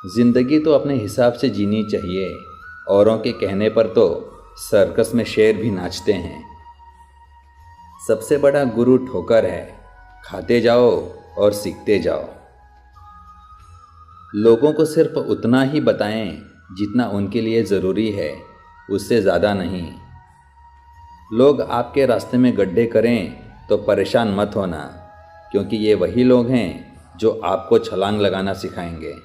जिंदगी तो अपने हिसाब से जीनी चाहिए। औरों के कहने पर तो सर्कस में शेर भी नाचते हैं। सबसे बड़ा गुरु ठोकर है, खाते जाओ और सीखते जाओ। लोगों को सिर्फ उतना ही बताएं जितना उनके लिए ज़रूरी है, उससे ज़्यादा नहीं। लोग आपके रास्ते में गड्ढे करें तो परेशान मत होना, क्योंकि ये वही लोग हैं जो आपको छलांग लगाना सिखाएंगे।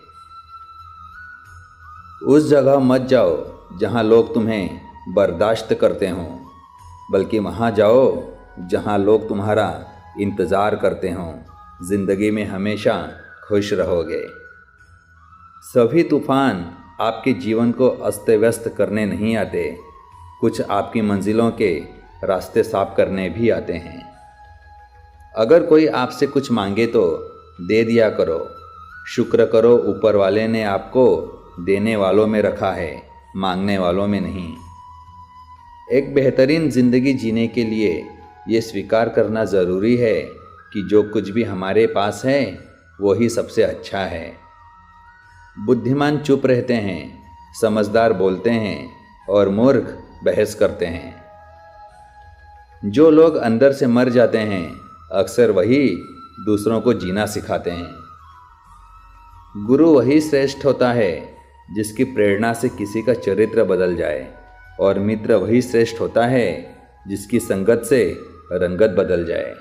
उस जगह मत जाओ जहाँ लोग तुम्हें बर्दाश्त करते हों, बल्कि वहाँ जाओ जहाँ लोग तुम्हारा इंतज़ार करते हों। ज़िंदगी में हमेशा खुश रहोगे। सभी तूफ़ान आपके जीवन को अस्त व्यस्त करने नहीं आते, कुछ आपकी मंजिलों के रास्ते साफ करने भी आते हैं। अगर कोई आपसे कुछ मांगे तो दे दिया करो। शुक्र करो ऊपर वाले ने आपको देने वालों में रखा है, मांगने वालों में नहीं। एक बेहतरीन ज़िंदगी जीने के लिए ये स्वीकार करना ज़रूरी है कि जो कुछ भी हमारे पास है वो ही सबसे अच्छा है। बुद्धिमान चुप रहते हैं, समझदार बोलते हैं और मूर्ख बहस करते हैं। जो लोग अंदर से मर जाते हैं अक्सर वही दूसरों को जीना सिखाते हैं। गुरु वही श्रेष्ठ होता है जिसकी प्रेरणा से किसी का चरित्र बदल जाए, और मित्र वही श्रेष्ठ होता है जिसकी संगत से रंगत बदल जाए।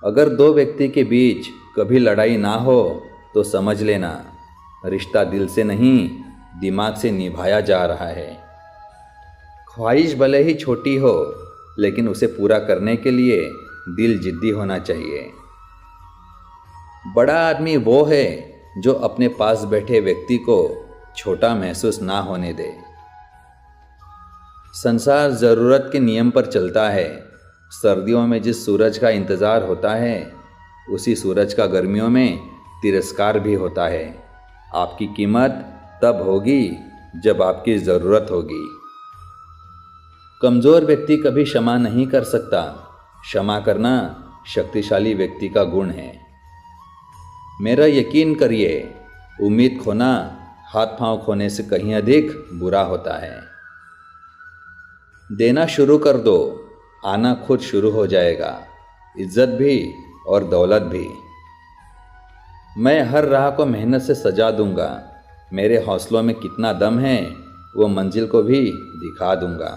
अगर दो व्यक्ति के बीच कभी लड़ाई ना हो तो समझ लेना रिश्ता दिल से नहीं, दिमाग से निभाया जा रहा है। ख्वाहिश भले ही छोटी हो, लेकिन उसे पूरा करने के लिए दिल जिद्दी होना चाहिए। बड़ा आदमी वो है जो अपने पास बैठे व्यक्ति को छोटा महसूस ना होने दे। संसार ज़रूरत के नियम पर चलता है। सर्दियों में जिस सूरज का इंतज़ार होता है, उसी सूरज का गर्मियों में तिरस्कार भी होता है। आपकी कीमत तब होगी जब आपकी ज़रूरत होगी। कमज़ोर व्यक्ति कभी क्षमा नहीं कर सकता। क्षमा करना शक्तिशाली व्यक्ति का गुण है। मेरा यकीन करिए, उम्मीद खोना हाथ पांव खोने से कहीं अधिक बुरा होता है। देना शुरू कर दो, आना खुद शुरू हो जाएगा, इज्जत भी और दौलत भी। मैं हर राह को मेहनत से सजा दूंगा। मेरे हौसलों में कितना दम है वो मंजिल को भी दिखा दूंगा।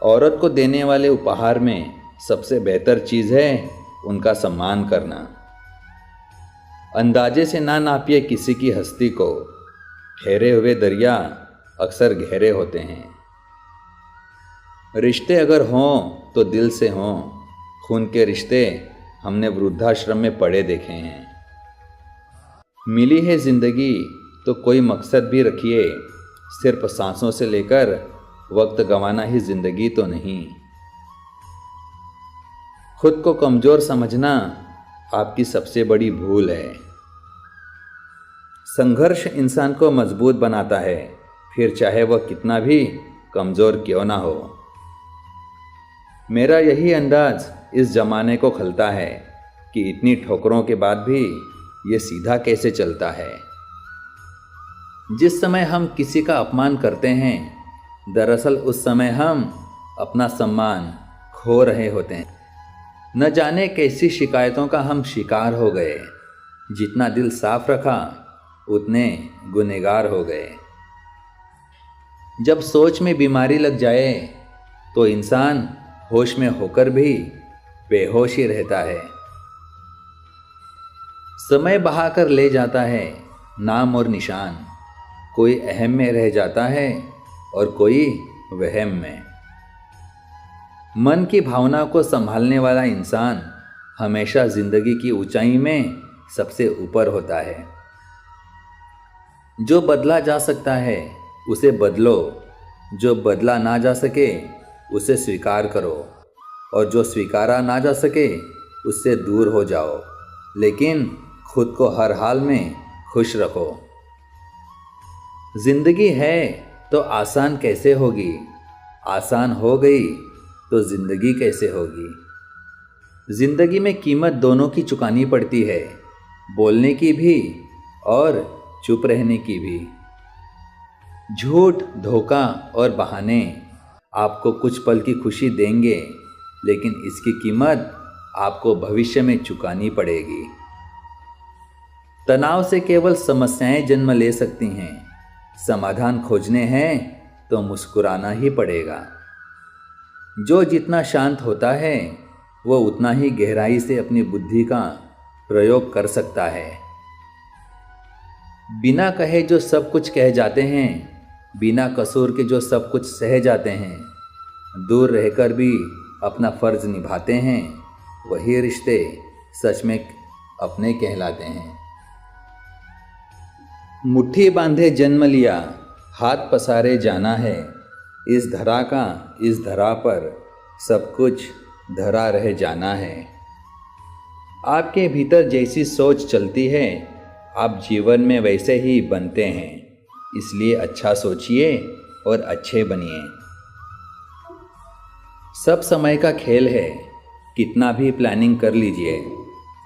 औरत को देने वाले उपहार में सबसे बेहतर चीज़ है उनका सम्मान करना। अंदाजे से ना नापिए किसी की हस्ती को। ठहरे हुए दरिया अक्सर गहरे होते हैं। रिश्ते अगर हों तो दिल से हों। खून के रिश्ते हमने वृद्धाश्रम में पड़े देखे हैं। मिली है ज़िंदगी तो कोई मकसद भी रखिए। सिर्फ सांसों से लेकर वक्त गंवाना ही ज़िंदगी तो नहीं। खुद को कमज़ोर समझना आपकी सबसे बड़ी भूल है। संघर्ष इंसान को मजबूत बनाता है, फिर चाहे वह कितना भी कमज़ोर क्यों ना हो। मेरा यही अंदाज़ इस ज़माने को खलता है कि इतनी ठोकरों के बाद भी ये सीधा कैसे चलता है। जिस समय हम किसी का अपमान करते हैं, दरअसल उस समय हम अपना सम्मान खो रहे होते हैं। न जाने कैसी शिकायतों का हम शिकार हो गए। जितना दिल साफ रखा उतने गुनहगार हो गए। जब सोच में बीमारी लग जाए तो इंसान होश में होकर भी बेहोश ही रहता है। समय बहाकर ले जाता है नाम और निशान। कोई अहम में रह जाता है और कोई वहम में। मन की भावना को संभालने वाला इंसान हमेशा जिंदगी की ऊंचाई में सबसे ऊपर होता है। जो बदला जा सकता है उसे बदलो, जो बदला ना जा सके उसे स्वीकार करो, और जो स्वीकारा ना जा सके उससे दूर हो जाओ, लेकिन खुद को हर हाल में खुश रखो। जिंदगी है तो आसान कैसे होगी, आसान हो गई तो जिंदगी कैसे होगी। जिंदगी में कीमत दोनों की चुकानी पड़ती है, बोलने की भी और चुप रहने की भी। झूठ, धोखा और बहाने आपको कुछ पल की खुशी देंगे, लेकिन इसकी कीमत आपको भविष्य में चुकानी पड़ेगी। तनाव से केवल समस्याएं जन्म ले सकती हैं। समाधान खोजने हैं तो मुस्कुराना ही पड़ेगा। जो जितना शांत होता है वो उतना ही गहराई से अपनी बुद्धि का प्रयोग कर सकता है। बिना कहे जो सब कुछ कह जाते हैं, बिना कसूर के जो सब कुछ सह जाते हैं, दूर रहकर भी अपना फर्ज निभाते हैं, वही रिश्ते सच में अपने कहलाते हैं। मुट्ठी बांधे जन्म लिया, हाथ पसारे जाना है। इस धरा का इस धरा पर सब कुछ धरा रह जाना है। आपके भीतर जैसी सोच चलती है, आप जीवन में वैसे ही बनते हैं। इसलिए अच्छा सोचिए और अच्छे बनिए। सब समय का खेल है। कितना भी प्लानिंग कर लीजिए,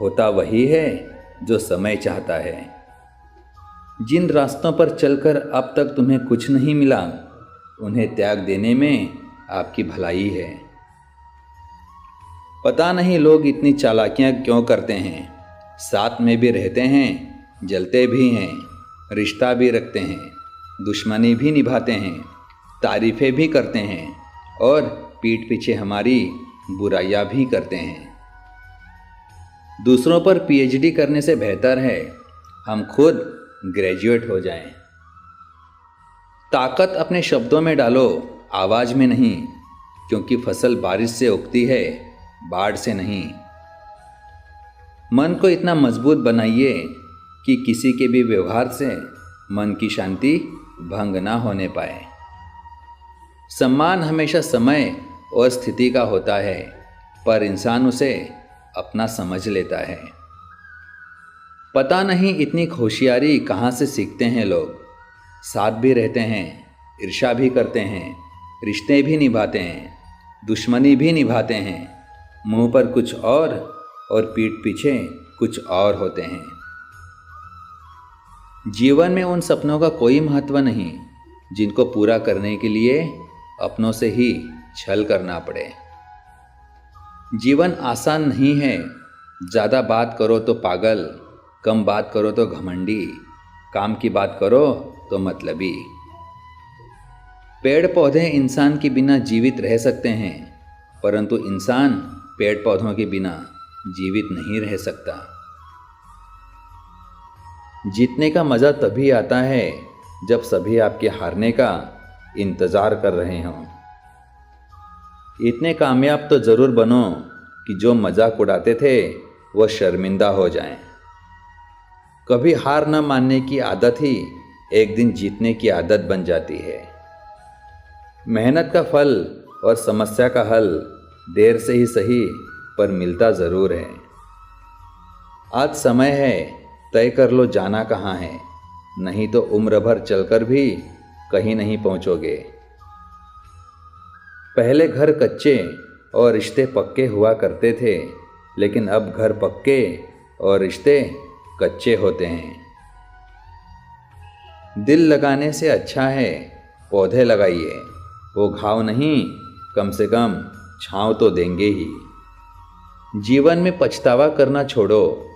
होता वही है जो समय चाहता है। जिन रास्तों पर चलकर अब तक तुम्हें कुछ नहीं मिला, उन्हें त्याग देने में आपकी भलाई है। पता नहीं लोग इतनी चालाकियां क्यों करते हैं। साथ में भी रहते हैं, जलते भी हैं, रिश्ता भी रखते हैं, दुश्मनी भी निभाते हैं, तारीफ़ें भी करते हैं और पीठ पीछे हमारी बुराइयां भी करते हैं। दूसरों पर पीएचडी करने से बेहतर है हम खुद ग्रेजुएट हो जाएं। ताकत अपने शब्दों में डालो, आवाज़ में नहीं, क्योंकि फसल बारिश से उगती है, बाढ़ से नहीं। मन को इतना मजबूत बनाइए कि किसी के भी व्यवहार से मन की शांति भंग ना होने पाए। सम्मान हमेशा समय और स्थिति का होता है, पर इंसान उसे अपना समझ लेता है। पता नहीं इतनी होशियारी कहाँ से सीखते हैं लोग। साथ भी रहते हैं, ईर्ष्या भी करते हैं, रिश्ते भी निभाते हैं, दुश्मनी भी निभाते हैं, मुंह पर कुछ और पीठ पीछे कुछ और होते हैं। जीवन में उन सपनों का कोई महत्व नहीं जिनको पूरा करने के लिए अपनों से ही छल करना पड़े। जीवन आसान नहीं है। ज़्यादा बात करो तो पागल, कम बात करो तो घमंडी, काम की बात करो तो मतलबी। पेड़ पौधे इंसान के बिना जीवित रह सकते हैं, परंतु इंसान पेड़ पौधों के बिना जीवित नहीं रह सकता। जीतने का मज़ा तभी आता है जब सभी आपके हारने का इंतज़ार कर रहे हों। इतने कामयाब तो ज़रूर बनो कि जो मजाक उड़ाते थे वो शर्मिंदा हो जाएं। कभी हार न मानने की आदत ही एक दिन जीतने की आदत बन जाती है। मेहनत का फल और समस्या का हल देर से ही सही पर मिलता ज़रूर है। आज समय है, तय कर लो जाना कहाँ है, नहीं तो उम्र भर चलकर भी कहीं नहीं पहुँचोगे। पहले घर कच्चे और रिश्ते पक्के हुआ करते थे, लेकिन अब घर पक्के और रिश्ते कच्चे होते हैं। दिल लगाने से अच्छा है पौधे लगाइए, वो घाव नहीं, कम से कम छांव तो देंगे ही। जीवन में पछतावा करना छोड़ो,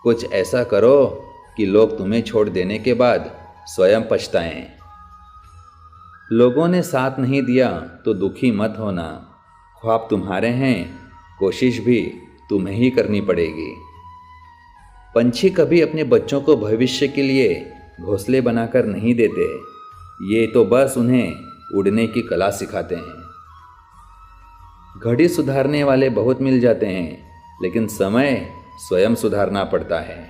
कुछ ऐसा करो कि लोग तुम्हें छोड़ देने के बाद स्वयं पछताएं। लोगों ने साथ नहीं दिया तो दुखी मत होना। ख्वाब तुम्हारे हैं, कोशिश भी तुम्हें ही करनी पड़ेगी। पंछी कभी अपने बच्चों को भविष्य के लिए घोंसले बनाकर नहीं देते, ये तो बस उन्हें उड़ने की कला सिखाते हैं। घड़ी सुधारने वाले बहुत मिल जाते हैं, लेकिन समय स्वयं सुधारना पड़ता है।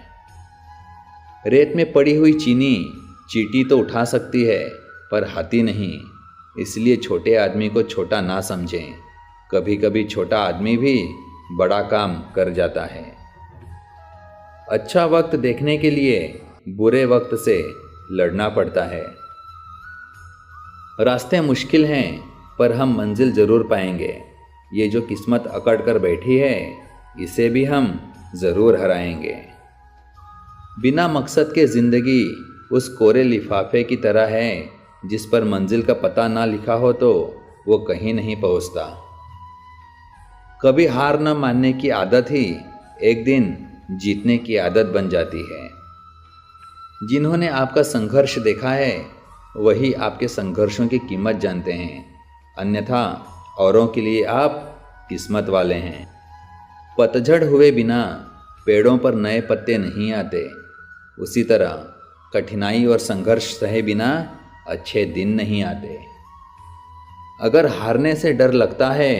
रेत में पड़ी हुई चीनी चींटी तो उठा सकती है, पर हाथी नहीं। इसलिए छोटे आदमी को छोटा ना समझें। कभी कभी छोटा आदमी भी बड़ा काम कर जाता है। अच्छा वक्त देखने के लिए बुरे वक्त से लड़ना पड़ता है। रास्ते मुश्किल हैं, पर हम मंजिल ज़रूर पाएंगे। ये जो किस्मत अकड़ कर बैठी है, इसे भी हम ज़रूर हराएंगे। बिना मकसद के ज़िंदगी उस कोरे लिफाफे की तरह है जिस पर मंजिल का पता ना लिखा हो तो वो कहीं नहीं पहुंचता। कभी हार न मानने की आदत ही एक दिन जीतने की आदत बन जाती है। जिन्होंने आपका संघर्ष देखा है वही आपके संघर्षों की कीमत जानते हैं, अन्यथा औरों के लिए आप किस्मत वाले हैं। पतझड़ हुए बिना पेड़ों पर नए पत्ते नहीं आते, उसी तरह कठिनाई और संघर्ष सहे बिना अच्छे दिन नहीं आते। अगर हारने से डर लगता है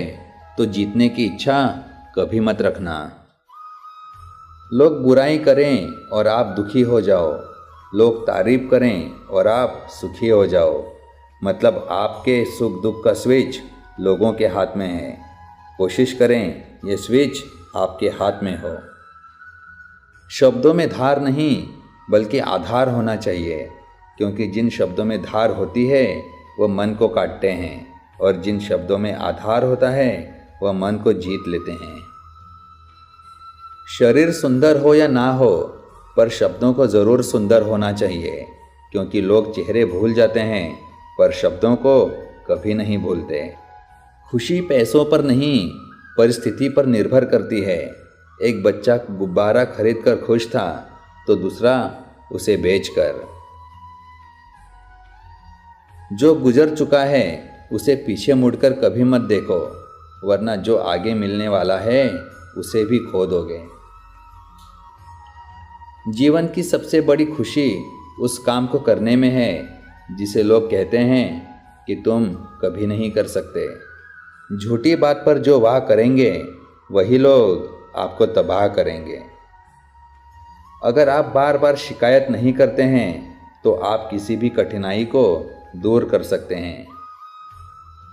तो जीतने की इच्छा कभी मत रखना। लोग बुराई करें और आप दुखी हो जाओ, लोग तारीफ करें और आप सुखी हो जाओ, मतलब आपके सुख दुख का स्विच लोगों के हाथ में है। कोशिश करें ये स्विच आपके हाथ में हो। शब्दों में धार नहीं बल्कि आधार होना चाहिए, क्योंकि जिन शब्दों में धार होती है वह मन को काटते हैं और जिन शब्दों में आधार होता है वह मन को जीत लेते हैं। शरीर सुंदर हो या ना हो पर शब्दों को ज़रूर सुंदर होना चाहिए, क्योंकि लोग चेहरे भूल जाते हैं पर शब्दों को कभी नहीं भूलते। खुशी पैसों पर नहीं परिस्थिति पर निर्भर करती है। एक बच्चा गुब्बारा खरीद कर खुश था तो दूसरा उसे बेचकर। जो गुजर चुका है उसे पीछे मुड़कर कभी मत देखो, वरना जो आगे मिलने वाला है उसे भी खो दोगे। जीवन की सबसे बड़ी खुशी उस काम को करने में है जिसे लोग कहते हैं कि तुम कभी नहीं कर सकते। झूठी बात पर जो वाह करेंगे वही लोग आपको तबाह करेंगे। अगर आप बार बार शिकायत नहीं करते हैं तो आप किसी भी कठिनाई को दूर कर सकते हैं।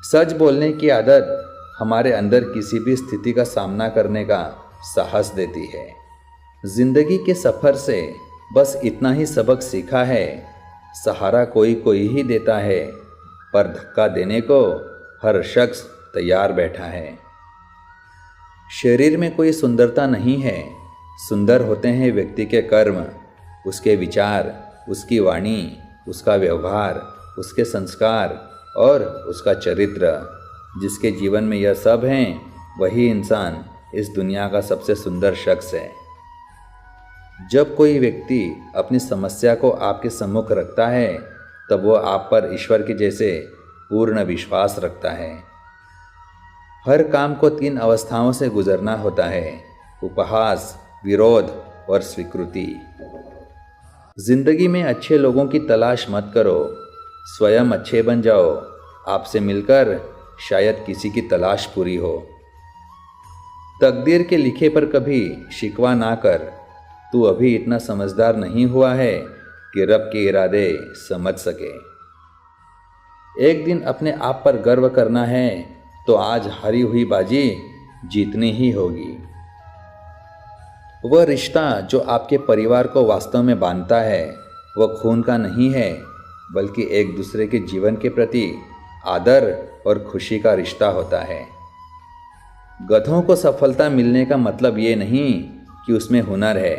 सच बोलने की आदत हमारे अंदर किसी भी स्थिति का सामना करने का साहस देती है। जिंदगी के सफ़र से बस इतना ही सबक सीखा है, सहारा कोई ही देता है, पर धक्का देने को हर शख्स तैयार बैठा है। शरीर में कोई सुंदरता नहीं है, सुंदर होते हैं व्यक्ति के कर्म, उसके विचार, उसकी वाणी, उसका व्यवहार, उसके संस्कार और उसका चरित्र। जिसके जीवन में यह सब हैं वही इंसान इस दुनिया का सबसे सुंदर शख्स है। जब कोई व्यक्ति अपनी समस्या को आपके सम्मुख रखता है तब वो आप पर ईश्वर के जैसे पूर्ण विश्वास रखता है। हर काम को 3 अवस्थाओं से गुजरना होता है: उपहास, विरोध और स्वीकृति। जिंदगी में अच्छे लोगों की तलाश मत करो, स्वयं अच्छे बन जाओ। आपसे मिलकर शायद किसी की तलाश पूरी हो। तकदीर के लिखे पर कभी शिकवा ना कर, तू अभी इतना समझदार नहीं हुआ है कि रब के इरादे समझ सके। एक दिन अपने आप पर गर्व करना है तो आज हारी हुई बाजी जीतनी ही होगी। वह रिश्ता जो आपके परिवार को वास्तव में बांधता है वह खून का नहीं है, बल्कि एक दूसरे के जीवन के प्रति आदर और खुशी का रिश्ता होता है। गधों को सफलता मिलने का मतलब ये नहीं कि उसमें हुनर है,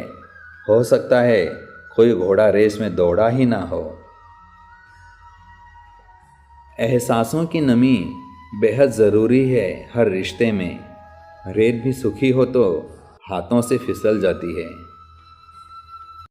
हो सकता है कोई घोड़ा रेस में दौड़ा ही ना हो। एहसासों की नमी बेहद ज़रूरी है हर रिश्ते में। रेत भी सूखी हो तो हाथों से फिसल जाती है।